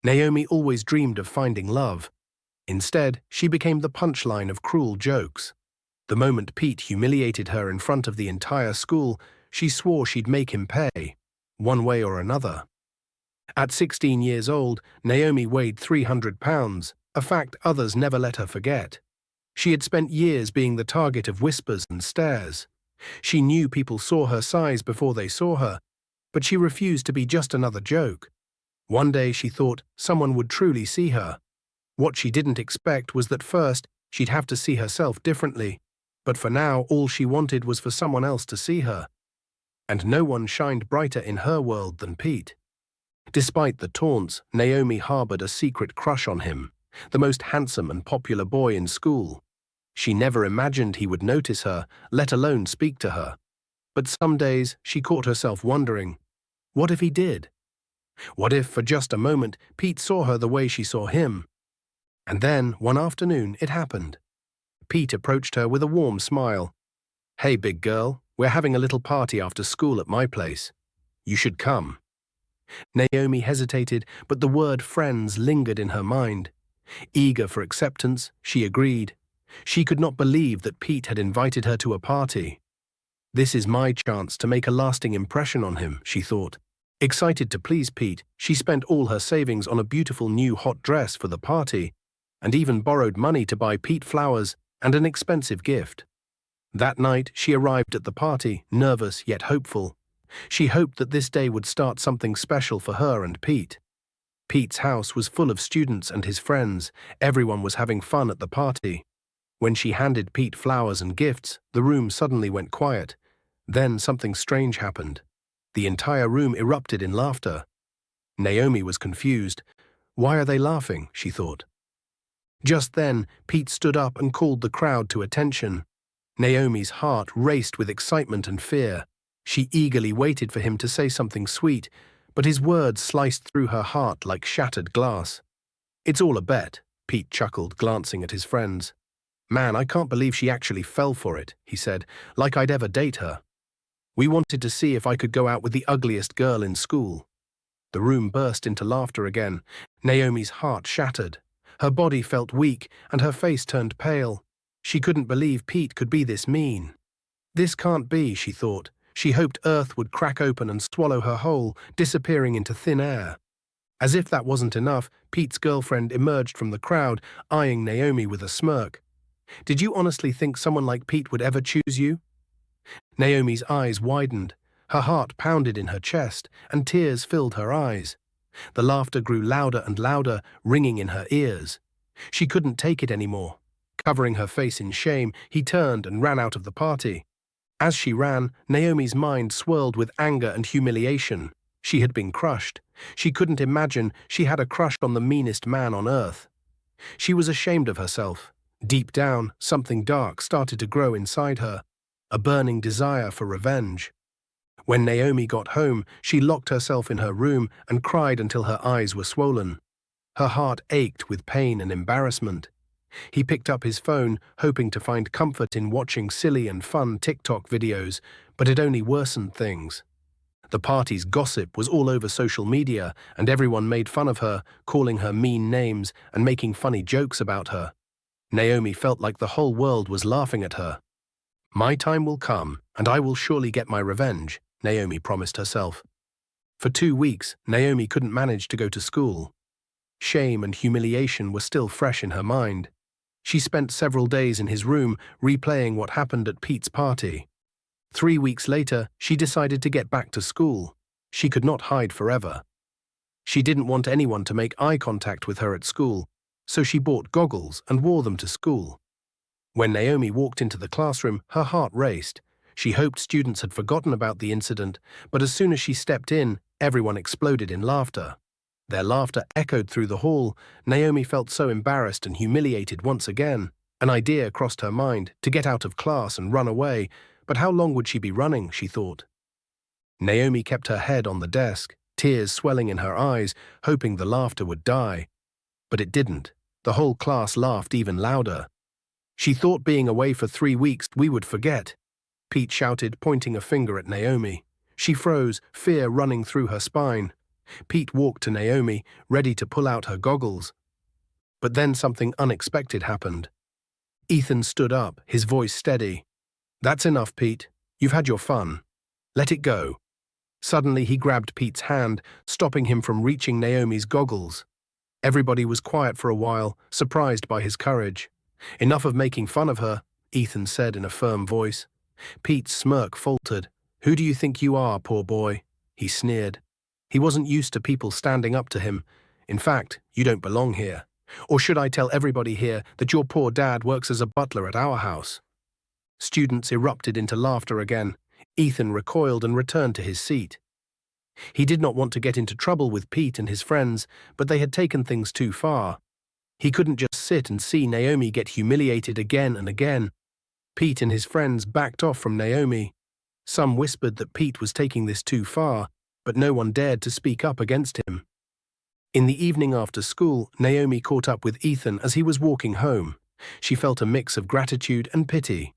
Naomi always dreamed of finding love. Instead, she became the punchline of cruel jokes. The moment Pete humiliated her in front of the entire school, she swore she'd make him pay, one way or another. At 16 years old, Naomi weighed 300 pounds, a fact others never let her forget. She had spent years being the target of whispers and stares. She knew people saw her size before they saw her, but she refused to be just another joke. One day she thought someone would truly see her. What she didn't expect was that first she'd have to see herself differently, but for now all she wanted was for someone else to see her. And no one shined brighter in her world than Pete. Despite the taunts, Naomi harbored a secret crush on him, the most handsome and popular boy in school. She never imagined he would notice her, let alone speak to her. But some days she caught herself wondering, what if he did? What if, for just a moment, Pete saw her the way she saw him? And then, one afternoon, it happened. Pete approached her with a warm smile. "Hey, big girl, we're having a little party after school at my place. You should come." Naomi hesitated, but the word friends lingered in her mind. Eager for acceptance, she agreed. She could not believe that Pete had invited her to a party. This is my chance to make a lasting impression on him, she thought. Excited to please Pete, she spent all her savings on a beautiful new hot dress for the party, and even borrowed money to buy Pete flowers and an expensive gift. That night, she arrived at the party, nervous yet hopeful. She hoped that this day would start something special for her and Pete. Pete's house was full of students and his friends. Everyone was having fun at the party. When she handed Pete flowers and gifts, the room suddenly went quiet. Then something strange happened. The entire room erupted in laughter. Naomi was confused. Why are they laughing, she thought. Just then, Pete stood up and called the crowd to attention. Naomi's heart raced with excitement and fear. She eagerly waited for him to say something sweet, but his words sliced through her heart like shattered glass. "It's all a bet," Pete chuckled, glancing at his friends. "Man, I can't believe she actually fell for it," he said, "like I'd ever date her. We wanted to see if I could go out with the ugliest girl in school." The room burst into laughter again. Naomi's heart shattered. Her body felt weak, and her face turned pale. She couldn't believe Pete could be this mean. This can't be, she thought. She hoped Earth would crack open and swallow her whole, disappearing into thin air. As if that wasn't enough, Pete's girlfriend emerged from the crowd, eyeing Naomi with a smirk. "Did you honestly think someone like Pete would ever choose you?" Naomi's eyes widened. Her heart pounded in her chest, and tears filled her eyes. The laughter grew louder and louder, ringing in her ears. She couldn't take it anymore. Covering her face in shame, he turned and ran out of the party. As she ran, Naomi's mind swirled with anger and humiliation. She had been crushed. She couldn't imagine she had a crush on the meanest man on earth. She was ashamed of herself. Deep down, something dark started to grow inside her, a burning desire for revenge. When Naomi got home, she locked herself in her room and cried until her eyes were swollen. Her heart ached with pain and embarrassment. He picked up his phone, hoping to find comfort in watching silly and fun TikTok videos, but it only worsened things. The party's gossip was all over social media, and everyone made fun of her, calling her mean names and making funny jokes about her. Naomi felt like the whole world was laughing at her. "My time will come, and I will surely get my revenge," Naomi promised herself. For 2 weeks, Naomi couldn't manage to go to school. Shame and humiliation were still fresh in her mind. She spent several days in his room, replaying what happened at Pete's party. 3 weeks later, she decided to get back to school. She could not hide forever. She didn't want anyone to make eye contact with her at school, so she bought goggles and wore them to school. When Naomi walked into the classroom, her heart raced. She hoped students had forgotten about the incident, but as soon as she stepped in, everyone exploded in laughter. Their laughter echoed through the hall. Naomi felt so embarrassed and humiliated once again. An idea crossed her mind, to get out of class and run away, but how long would she be running, she thought. Naomi kept her head on the desk, tears swelling in her eyes, hoping the laughter would die. But it didn't. The whole class laughed even louder. "She thought being away for 3 weeks we would forget," Pete shouted, pointing a finger at Naomi. She froze, fear running through her spine. Pete walked to Naomi, ready to pull out her goggles. But then something unexpected happened. Ethan stood up, his voice steady. "That's enough, Pete. You've had your fun. Let it go." Suddenly he grabbed Pete's hand, stopping him from reaching Naomi's goggles. Everybody was quiet for a while, surprised by his courage. "Enough of making fun of her," Ethan said in a firm voice. Pete's smirk faltered. "Who do you think you are, poor boy?" he sneered. He wasn't used to people standing up to him. "In fact, you don't belong here. Or should I tell everybody here that your poor dad works as a butler at our house?" Students erupted into laughter again. Ethan recoiled and returned to his seat. He did not want to get into trouble with Pete and his friends, but they had taken things too far. He couldn't just sit and see Naomi get humiliated again and again. Pete and his friends backed off from Naomi. Some whispered that Pete was taking this too far, but no one dared to speak up against him. In the evening after school, Naomi caught up with Ethan as he was walking home. She felt a mix of gratitude and pity.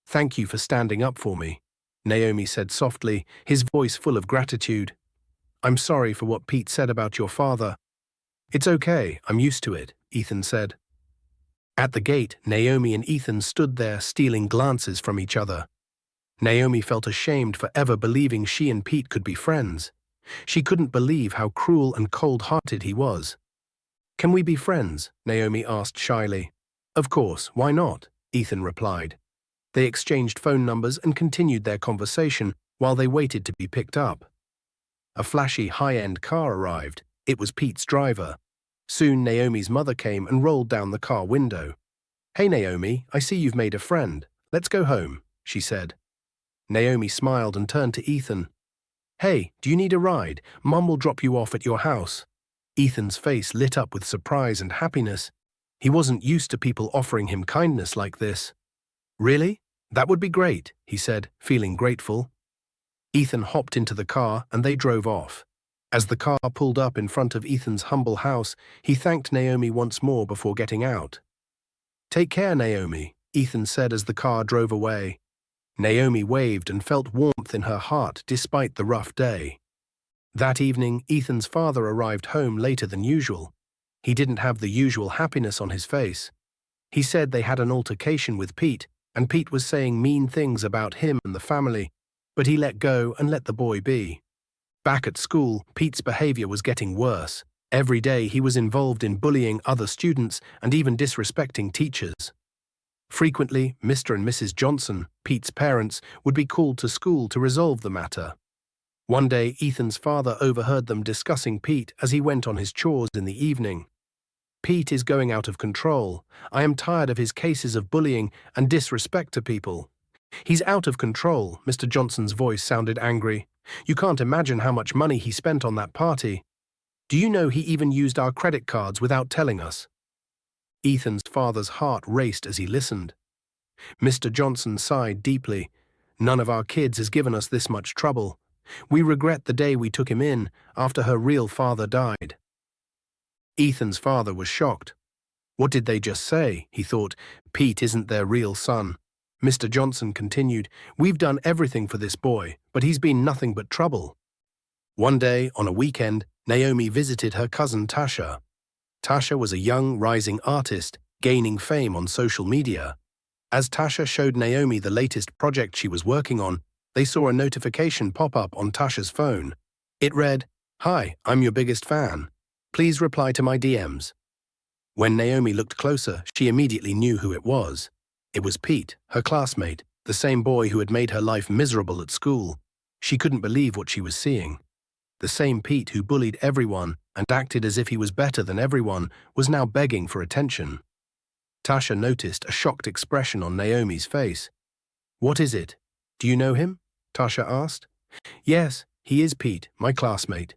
"Thank you for standing up for me," Naomi said softly, his voice full of gratitude. "I'm sorry for what Pete said about your father." "It's okay, I'm used to it," Ethan said. At the gate, Naomi and Ethan stood there, stealing glances from each other. Naomi felt ashamed for ever believing she and Pete could be friends. She couldn't believe how cruel and cold-hearted he was. "Can we be friends?" Naomi asked shyly. "Of course, why not?" Ethan replied. They exchanged phone numbers and continued their conversation while they waited to be picked up. A flashy, high-end car arrived. It was Pete's driver. Soon Naomi's mother came and rolled down the car window. "Hey Naomi, I see you've made a friend. Let's go home," she said. Naomi smiled and turned to Ethan. "Hey, do you need a ride? Mum will drop you off at your house." Ethan's face lit up with surprise and happiness. He wasn't used to people offering him kindness like this. "Really? That would be great," he said, feeling grateful. Ethan hopped into the car and they drove off. As the car pulled up in front of Ethan's humble house, he thanked Naomi once more before getting out. "Take care, Naomi," Ethan said as the car drove away. Naomi waved and felt warmth in her heart despite the rough day. That evening, Ethan's father arrived home later than usual. He didn't have the usual happiness on his face. He said they had an altercation with Pete, and Pete was saying mean things about him and the family, but he let go and let the boy be. Back at school, Pete's behavior was getting worse. Every day he was involved in bullying other students and even disrespecting teachers. Frequently, Mr. and Mrs. Johnson, Pete's parents, would be called to school to resolve the matter. One day, Ethan's father overheard them discussing Pete as he went on his chores in the evening. "Pete is going out of control. I am tired of his cases of bullying and disrespect to people." "He's out of control," Mr. Johnson's voice sounded angry. "You can't imagine how much money he spent on that party. Do you know he even used our credit cards without telling us?" Ethan's father's heart raced as he listened. Mr. Johnson sighed deeply. "None of our kids has given us this much trouble. We regret the day we took him in after her real father died." Ethan's father was shocked. What did they just say? He thought. Pete isn't their real son. Mr. Johnson continued, "We've done everything for this boy, but he's been nothing but trouble." One day, on a weekend, Naomi visited her cousin Tasha. Tasha was a young, rising artist, gaining fame on social media. As Tasha showed Naomi the latest project she was working on, they saw a notification pop up on Tasha's phone. It read, "Hi, I'm your biggest fan. Please reply to my DMs." When Naomi looked closer, she immediately knew who it was. It was Pete, her classmate, the same boy who had made her life miserable at school. She couldn't believe what she was seeing. The same Pete who bullied everyone and acted as if he was better than everyone was now begging for attention. Tasha noticed a shocked expression on Naomi's face. "What is it? Do you know him?" Tasha asked. "Yes, he is Pete, my classmate."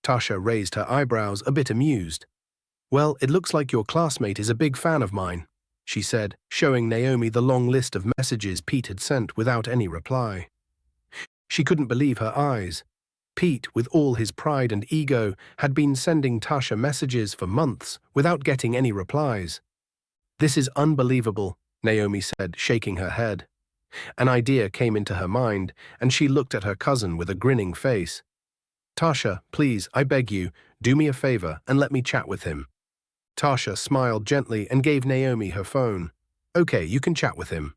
Tasha raised her eyebrows, a bit amused. "Well, it looks like your classmate is a big fan of mine," she said, showing Naomi the long list of messages Pete had sent without any reply. She couldn't believe her eyes. Pete, with all his pride and ego, had been sending Tasha messages for months without getting any replies. "This is unbelievable," Naomi said, shaking her head. An idea came into her mind, and she looked at her cousin with a grinning face. Tasha, please, I beg you, do me a favor and let me chat with him. Tasha smiled gently and gave Naomi her phone. Okay, you can chat with him.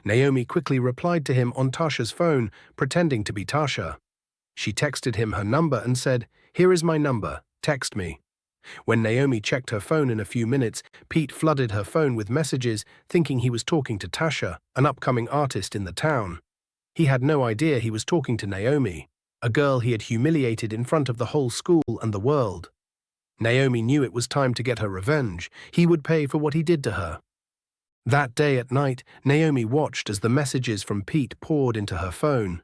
Naomi quickly replied to him on Tasha's phone, pretending to be Tasha. She texted him her number and said, "Here is my number, text me." When Naomi checked her phone in a few minutes, Pete flooded her phone with messages, thinking he was talking to Tasha, an upcoming artist in the town. He had no idea he was talking to Naomi, a girl he had humiliated in front of the whole school and the world. Naomi knew it was time to get her revenge. He would pay for what he did to her. That day at night, Naomi watched as the messages from Pete poured into her phone.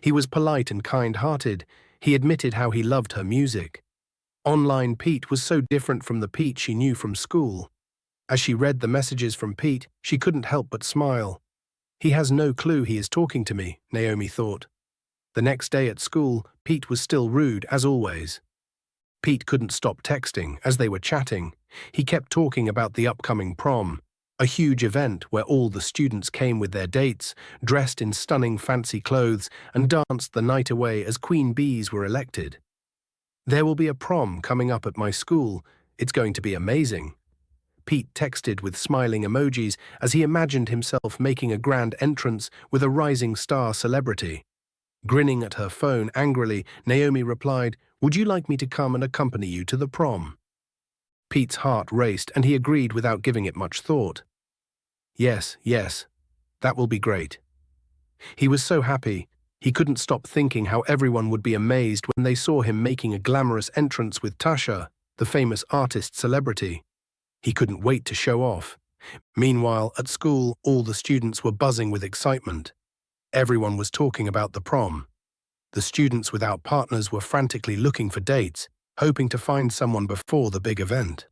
He was polite and kind-hearted. He admitted how he loved her music. Online Pete was so different from the Pete she knew from school. As she read the messages from Pete, she couldn't help but smile. He has no clue he is talking to me, Naomi thought. The next day at school, Pete was still rude, as always. Pete couldn't stop texting as they were chatting. He kept talking about the upcoming prom, a huge event where all the students came with their dates, dressed in stunning fancy clothes, and danced the night away as queen bees were elected. "There will be a prom coming up at my school. It's going to be amazing." Pete texted with smiling emojis as he imagined himself making a grand entrance with a rising star celebrity. Grinning at her phone angrily, Naomi replied, "Would you like me to come and accompany you to the prom?" Pete's heart raced and he agreed without giving it much thought. Yes, that will be great." He was so happy. He couldn't stop thinking how everyone would be amazed when they saw him making a glamorous entrance with Tasha, the famous artist celebrity. He couldn't wait to show off. Meanwhile, at school, all the students were buzzing with excitement. Everyone was talking about the prom. The students without partners were frantically looking for dates, hoping to find someone before the big event.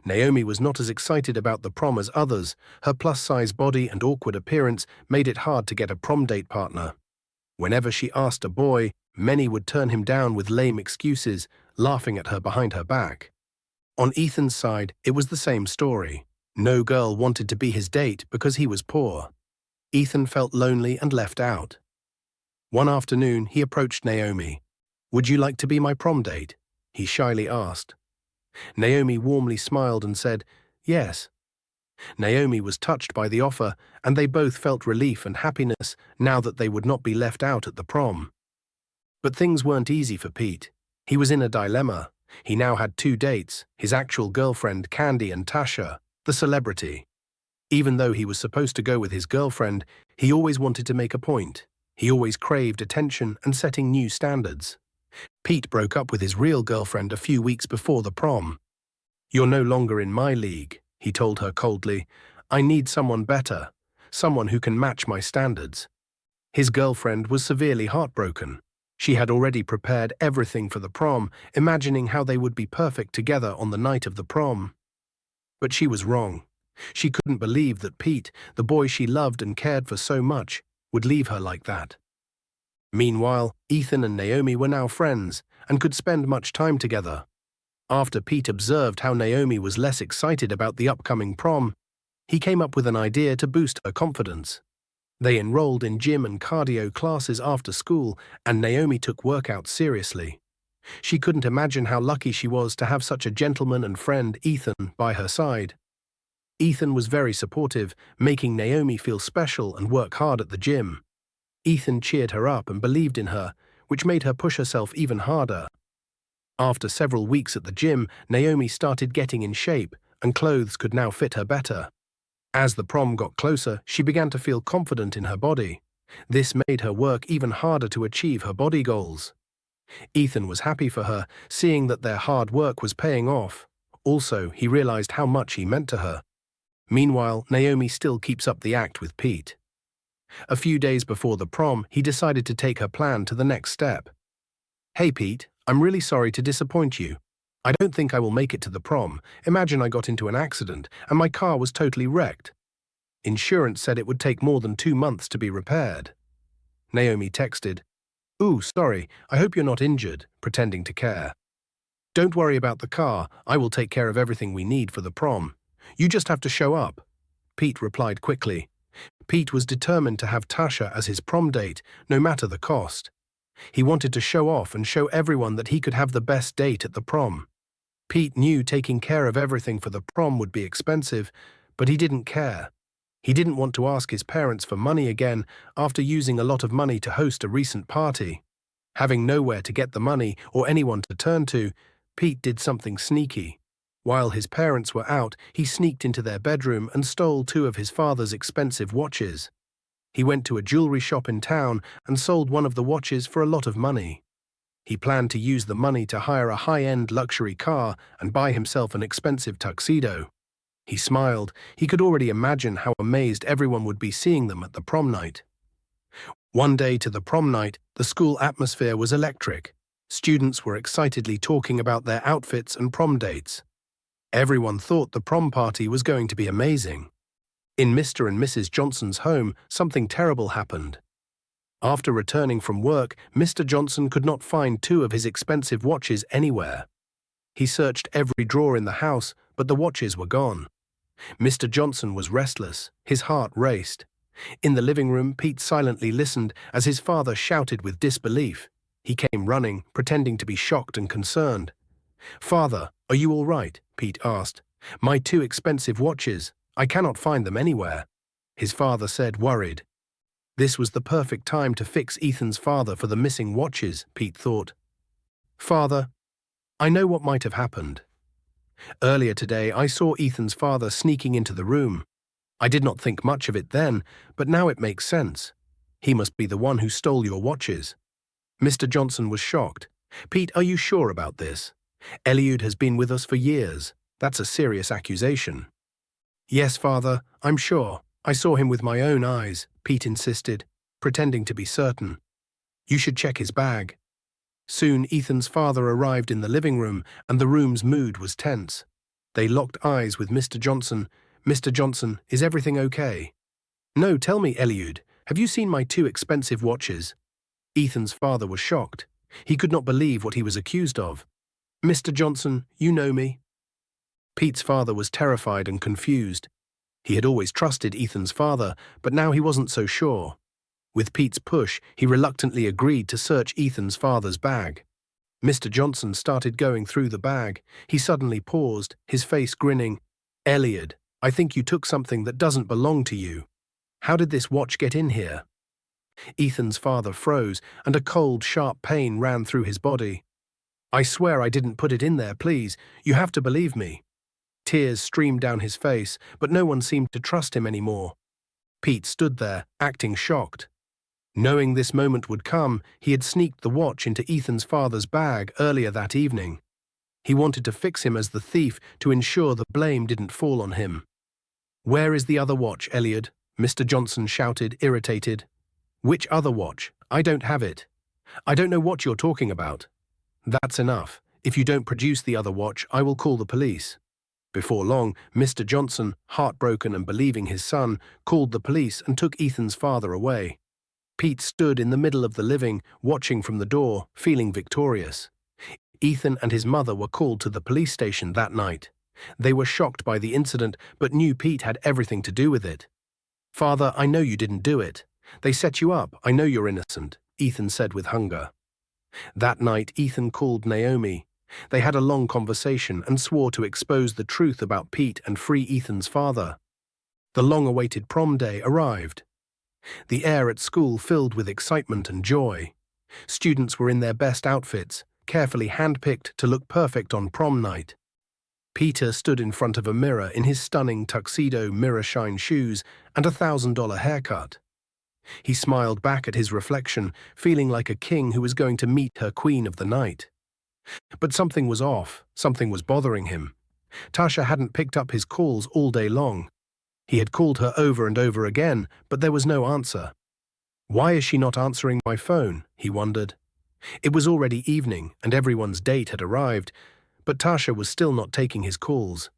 Naomi was not as excited about the prom as others. Her plus-size body and awkward appearance made it hard to get a prom date partner. Whenever she asked a boy, many would turn him down with lame excuses, laughing at her behind her back. On Ethan's side, it was the same story. No girl wanted to be his date because he was poor. Ethan felt lonely and left out. One afternoon, he approached Naomi. "Would you like to be my prom date?" he shyly asked. Naomi warmly smiled and said, "Yes." Naomi was touched by the offer, and they both felt relief and happiness now that they would not be left out at the prom. But things weren't easy for Pete. He was in a dilemma. He now had two dates, his actual girlfriend Candy and Tasha, the celebrity. Even though he was supposed to go with his girlfriend, he always wanted to make a point. He always craved attention and setting new standards. Pete broke up with his real girlfriend a few weeks before the prom. "You're no longer in my league," he told her coldly. "I need someone better, someone who can match my standards." His girlfriend was severely heartbroken. She had already prepared everything for the prom, imagining how they would be perfect together on the night of the prom. But she was wrong. She couldn't believe that Pete, the boy she loved and cared for so much, would leave her like that. Meanwhile, Ethan and Naomi were now friends and could spend much time together. After Pete observed how Naomi was less excited about the upcoming prom, he came up with an idea to boost her confidence. They enrolled in gym and cardio classes after school, and Naomi took workouts seriously. She couldn't imagine how lucky she was to have such a gentleman and friend, Ethan, by her side. Ethan was very supportive, making Naomi feel special and work hard at the gym. Ethan cheered her up and believed in her, which made her push herself even harder. After several weeks at the gym, Naomi started getting in shape, and clothes could now fit her better. As the prom got closer, she began to feel confident in her body. This made her work even harder to achieve her body goals. Ethan was happy for her, seeing that their hard work was paying off. Also, he realized how much he meant to her. Meanwhile, Naomi still keeps up the act with Pete. A few days before the prom, he decided to take her plan to the next step. "Hey Pete, I'm really sorry to disappoint you. I don't think I will make it to the prom. Imagine I got into an accident and my car was totally wrecked. Insurance said it would take more than 2 months to be repaired." Naomi texted, "Ooh, sorry, I hope you're not injured," pretending to care. "Don't worry about the car, I will take care of everything we need for the prom. You just have to show up," Pete replied quickly. Pete was determined to have Tasha as his prom date, no matter the cost. He wanted to show off and show everyone that he could have the best date at the prom. Pete knew taking care of everything for the prom would be expensive, but he didn't care. He didn't want to ask his parents for money again after using a lot of money to host a recent party. Having nowhere to get the money or anyone to turn to, Pete did something sneaky. While his parents were out, he sneaked into their bedroom and stole 2 of his father's expensive watches. He went to a jewelry shop in town and sold one of the watches for a lot of money. He planned to use the money to hire a high-end luxury car and buy himself an expensive tuxedo. He smiled. He could already imagine how amazed everyone would be seeing them at the prom night. One day to the prom night, the school atmosphere was electric. Students were excitedly talking about their outfits and prom dates. Everyone thought the prom party was going to be amazing. In Mr. and Mrs. Johnson's home, something terrible happened. After returning from work, Mr. Johnson could not find 2 of his expensive watches anywhere. He searched every drawer in the house, but the watches were gone. Mr. Johnson was restless. His heart raced. In the living room, Pete silently listened as his father shouted with disbelief. He came running, pretending to be shocked and concerned. "Father, are you all right?" Pete asked. "My 2 expensive watches. I cannot find them anywhere," his father said, worried. This was the perfect time to fix Ethan's father for the missing watches, Pete thought. "Father, I know what might have happened. Earlier today, I saw Ethan's father sneaking into the room. I did not think much of it then, but now it makes sense. He must be the one who stole your watches." Mr. Johnson was shocked. "Pete, are you sure about this? Eliud has been with us for years. That's a serious accusation." "Yes, father, I'm sure. I saw him with my own eyes," Pete insisted, pretending to be certain. "You should check his bag." Soon Ethan's father arrived in the living room, and the room's mood was tense. They locked eyes with Mr. Johnson. "Mr. Johnson, is everything okay?" "No, tell me, Eliud, have you seen my 2 expensive watches?" Ethan's father was shocked. He could not believe what he was accused of. "Mr. Johnson, you know me." Pete's father was terrified and confused. He had always trusted Ethan's father, but now he wasn't so sure. With Pete's push, he reluctantly agreed to search Ethan's father's bag. Mr. Johnson started going through the bag. He suddenly paused, his face grinning. "Eliud, I think you took something that doesn't belong to you. How did this watch get in here?" Ethan's father froze, and a cold, sharp pain ran through his body. "I swear I didn't put it in there, please. You have to believe me." Tears streamed down his face, but no one seemed to trust him anymore. Pete stood there, acting shocked. Knowing this moment would come, he had sneaked the watch into Ethan's father's bag earlier that evening. He wanted to fix him as the thief to ensure the blame didn't fall on him. "Where is the other watch, Eliud?" Mr. Johnson shouted, irritated. "Which other watch? I don't have it." "I don't know what you're talking about." "That's enough. If you don't produce the other watch, I will call the police." Before long, Mr. Johnson, heartbroken and believing his son, called the police and took Ethan's father away. Pete stood in the middle of the living, watching from the door, feeling victorious. Ethan and his mother were called to the police station that night. They were shocked by the incident, but knew Pete had everything to do with it. "Father, I know you didn't do it. They set you up. I know you're innocent," Ethan said with hunger. That night, Ethan called Naomi. They had a long conversation and swore to expose the truth about Pete and free Ethan's father. The long-awaited prom day arrived. The air at school filled with excitement and joy. Students were in their best outfits, carefully handpicked to look perfect on prom night. Peter stood in front of a mirror in his stunning tuxedo, mirror-shine shoes, and a $1,000 haircut. He smiled back at his reflection, feeling like a king who was going to meet her queen of the night. But something was off, something was bothering him. Tasha hadn't picked up his calls all day long. He had called her over and over again, but there was no answer. "Why is she not answering my phone?" he wondered. It was already evening, and everyone's date had arrived, but Tasha was still not taking his calls.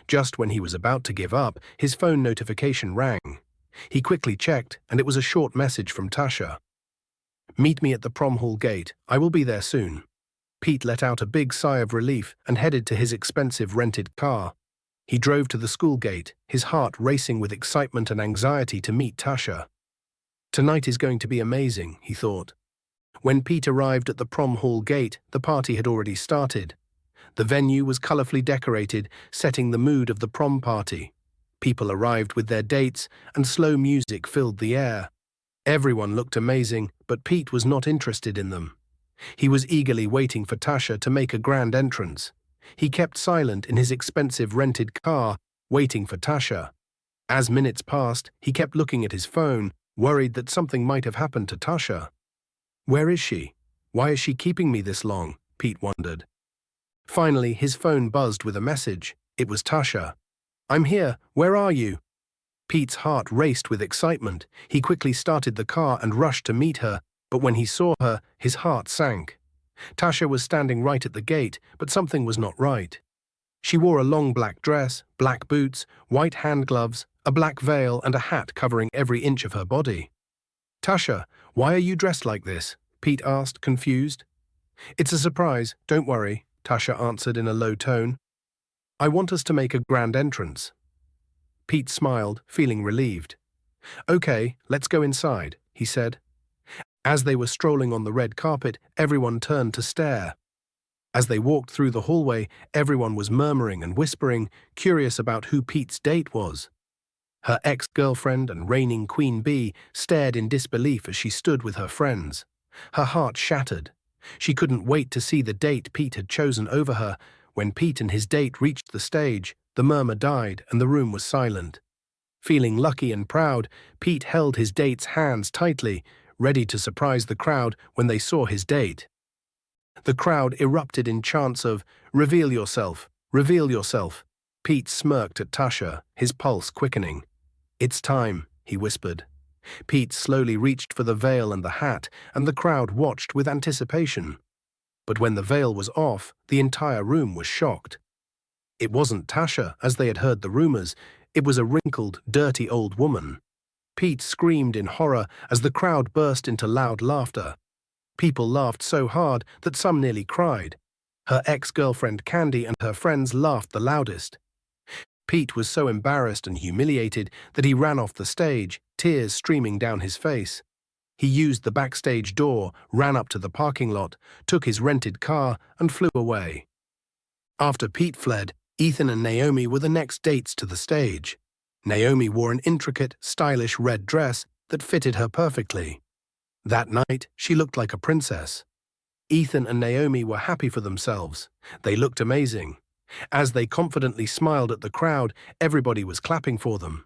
Just when he was about to give up, his phone notification rang. He quickly checked, and it was a short message from Tasha. "Meet me at the prom hall gate. I will be there soon." Pete let out a big sigh of relief and headed to his expensive rented car. He drove to the school gate, his heart racing with excitement and anxiety to meet Tasha. "Tonight is going to be amazing," he thought. When Pete arrived at the prom hall gate, the party had already started. The venue was colorfully decorated, setting the mood of the prom party. People arrived with their dates, and slow music filled the air. Everyone looked amazing, but Pete was not interested in them. He was eagerly waiting for Tasha to make a grand entrance. He kept silent in his expensive rented car, waiting for Tasha. As minutes passed, he kept looking at his phone, worried that something might have happened to Tasha. Where is she? Why is she keeping me this long? Pete wondered. Finally, his phone buzzed with a message. It was Tasha. I'm here. Where are you? Pete's heart raced with excitement. He quickly started the car and rushed to meet her, but when he saw her, his heart sank. Tasha was standing right at the gate, but something was not right. She wore a long black dress, black boots, white hand gloves, a black veil, and a hat covering every inch of her body. Tasha, why are you dressed like this? Pete asked, confused. It's a surprise, don't worry, Tasha answered in a low tone. I want us to make a grand entrance. Pete smiled, feeling relieved. Okay, let's go inside, he said. As they were strolling on the red carpet, everyone turned to stare. As they walked through the hallway, everyone was murmuring and whispering, curious about who Pete's date was. Her ex-girlfriend and reigning Queen Bee stared in disbelief as she stood with her friends. Her heart shattered. She couldn't wait to see the date Pete had chosen over her. When Pete and his date reached the stage, the murmur died and the room was silent. Feeling lucky and proud, Pete held his date's hands tightly, ready to surprise the crowd when they saw his date. The crowd erupted in chants of, "Reveal yourself, reveal yourself." Pete smirked at Tasha, his pulse quickening. It's time, he whispered. Pete slowly reached for the veil and the hat, and the crowd watched with anticipation. But when the veil was off, the entire room was shocked. It wasn't Tasha, as they had heard the rumors. It was a wrinkled, dirty old woman. Pete screamed in horror as the crowd burst into loud laughter. People laughed so hard that some nearly cried. Her ex-girlfriend Candy and her friends laughed the loudest. Pete was so embarrassed and humiliated that he ran off the stage, tears streaming down his face. He used the backstage door, ran up to the parking lot, took his rented car, and flew away. After Pete fled, Ethan and Naomi were the next dates to the stage. Naomi wore an intricate, stylish red dress that fitted her perfectly. That night, she looked like a princess. Ethan and Naomi were happy for themselves. They looked amazing. As they confidently smiled at the crowd, everybody was clapping for them.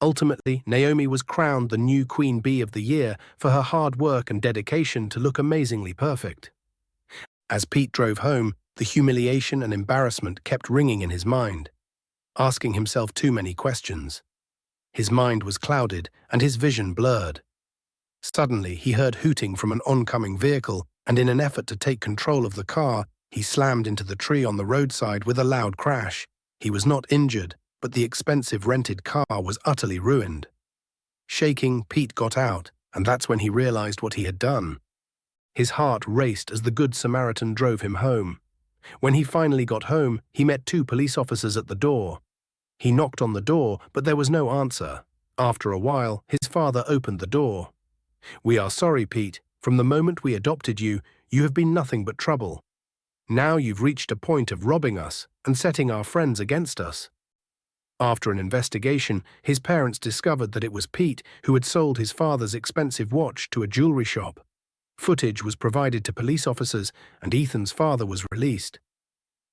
Ultimately, Naomi was crowned the new Queen Bee of the Year for her hard work and dedication to look amazingly perfect. As Pete drove home, the humiliation and embarrassment kept ringing in his mind, asking himself too many questions. His mind was clouded and his vision blurred. Suddenly, he heard hooting from an oncoming vehicle, and in an effort to take control of the car, he slammed into the tree on the roadside with a loud crash. He was not injured, but the expensive rented car was utterly ruined. Shaking, Pete got out, and that's when he realized what he had done. His heart raced as the Good Samaritan drove him home. When he finally got home, he met 2 police officers at the door. He knocked on the door, but there was no answer. After a while, his father opened the door. "We are sorry, Pete. From the moment we adopted you, you have been nothing but trouble. Now you've reached a point of robbing us and setting our friends against us." After an investigation, his parents discovered that it was Pete who had sold his father's expensive watch to a jewelry shop. Footage was provided to police officers, and Ethan's father was released.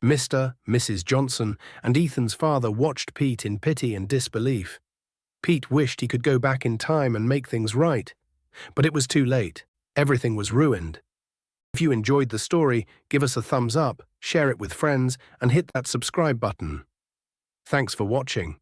Mrs. Johnson, and Ethan's father watched Pete in pity and disbelief. Pete wished he could go back in time and make things right. But it was too late. Everything was ruined. If you enjoyed the story, give us a thumbs up, share it with friends, and hit that subscribe button. Thanks for watching.